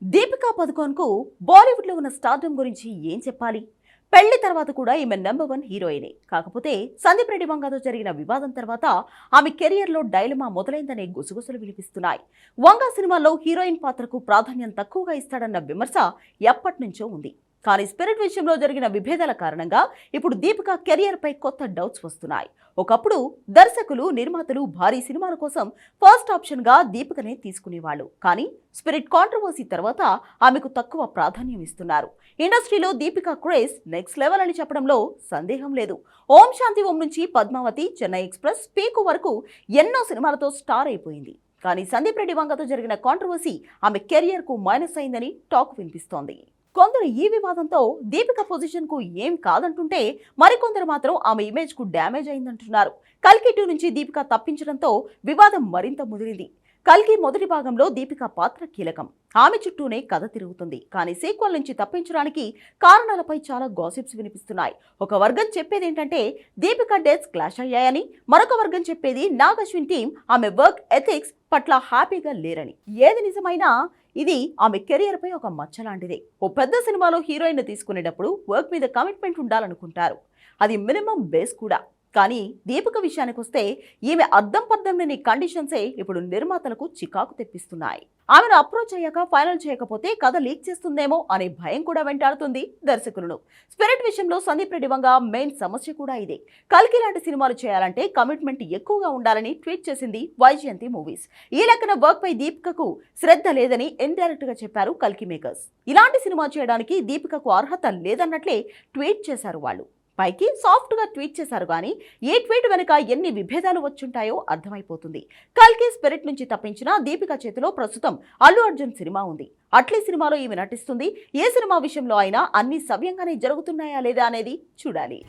దీపికా పదుకోన్కు బాలీవుడ్లో ఉన్న స్టార్డమ్ గురించి ఏం చెప్పాలి? పెళ్లి తర్వాత కూడా ఈమె నెంబర్ 1 హీరోయినే. కాకపోతే సందీప్ రెడ్డి వంగతో జరిగిన వివాదం తర్వాత ఆమె కెరియర్లో డైలమా మొదలైందనే గుసగుసలు వినిపిస్తున్నాయి. వంగ సినిమాల్లో హీరోయిన్ పాత్రకు ప్రాధాన్యం తక్కువగా ఇస్తాడన్న విమర్శ ఎప్పటినుంచో ఉంది. కానీ స్పిరిట్ విషయంలో జరిగిన విభేదాల కారణంగా ఇప్పుడు దీపిక కెరియర్ పై కొత్త డౌట్స్ వస్తున్నాయి. ఒకప్పుడు దర్శకులు, నిర్మాతలు భారీ సినిమాల కోసం ఫస్ట్ ఆప్షన్ గా దీపికనే తీసుకునేవాళ్ళు. కానీ స్పిరిట్ కాంట్రవర్సీ తర్వాత ఆమెకు తక్కువ ప్రాధాన్యం ఇస్తున్నారు. ఇండస్ట్రీలో దీపిక క్రేజ్ నెక్స్ట్ లెవెల్ అని చెప్పడంలో సందేహం లేదు. ఓం శాంతి ఓం నుంచి పద్మావతి, చెన్నై ఎక్స్ప్రెస్, పీకు వరకు ఎన్నో సినిమాలతో స్టార్ అయిపోయింది. కానీ సందీప్ రెడ్డి వంగతో జరిగిన కాంట్రవర్సీ ఆమె కెరియర్ కు మైనస్ అయిందని టాక్ వినిపిస్తోంది. కొందరు ఈ వివాదంతో దీపిక పొజిషన్ కు ఏం కాదంటుంటే మరికొందరు మాత్రం ఆమె ఇమేజ్ కు డ్యామేజ్ అయిందంటున్నారు. కల్కి 2 నుంచి దీపిక తప్పించడంతో వివాదం మరింత ముదిరింది. కల్కి మొదటి భాగంలో దీపిక పాత్ర కీలకం. ఆమె చుట్టూనే కథ తిరుగుతుంది. కానీ సీక్వెల్ నుంచి తప్పించడానికి కారణాలపై చాలా గాసిప్స్ వినిపిస్తున్నాయి. ఒక వర్గం చెప్పేది ఏంటంటే దీపిక డేట్స్ క్లాష్ అయ్యాయని, మరొక వర్గం చెప్పేది నాగ్ అశ్విన్ టీం ఆమె వర్క్ ఎథిక్స్ పట్ల హ్యాపీగా లేరని. ఏది నిజమైనా ఇది ఆమె కెరియర్ పై ఒక మచ్చ లాంటిదే. ఓ పెద్ద సినిమాలో హీరోయిన్ తీసుకునేటప్పుడు వర్క్ మీద కమిట్మెంట్ ఉండాలనుకుంటారు. అది మినిమం బేస్ కూడా. కానీ దీపిక విషయానికి వస్తే ఈమె అర్థం పర్థం లేని కండిషన్సే ఇప్పుడు నిర్మాతలకు చికాకు తెప్పిస్తున్నాయి. ఆమెను అప్రోచ్ అయ్యాక ఫైనల్ చేయకపోతే కథ లీక్ చేస్తుందేమో అనే భయం కూడా వెంటాడుతుంది దర్శకులను. స్పిరిట్ విషయంలో సందీప్ రెడ్డి వంగ మెయిన్ సమస్య కూడా ఇదే. కల్కి లాంటి సినిమాలు చేయాలంటే కమిట్మెంట్ ఎక్కువగా ఉండాలని ట్వీట్ చేసింది వైజయంతి మూవీస్. ఈ లెక్కన వర్క్ పై దీపికకు శ్రద్ధ లేదని ఇండైరెక్ట్ గా చెప్పారు కల్కి మేకర్స్. ఇలాంటి సినిమా చేయడానికి దీపికకు అర్హత లేదన్నట్లే ట్వీట్ చేశారు వాళ్ళు. పైకి సాఫ్ట్ గా ట్వీట్ చేశారు. కానీ ఈ ట్వీట్ వెనుక ఎన్ని విభేదాలు వచ్చుంటాయో అర్థమైపోతుంది. కల్కి స్పిరిట్ నుంచి తప్పించిన దీపిక చేతిలో ప్రస్తుతం అల్లు అర్జున్ సినిమా ఉంది. అట్లీ సినిమాలో ఈమె నటిస్తుంది. ఏ సినిమా విషయంలో అయినా అన్ని సవ్యంగానే జరుగుతున్నాయా లేదా అనేది చూడాలి.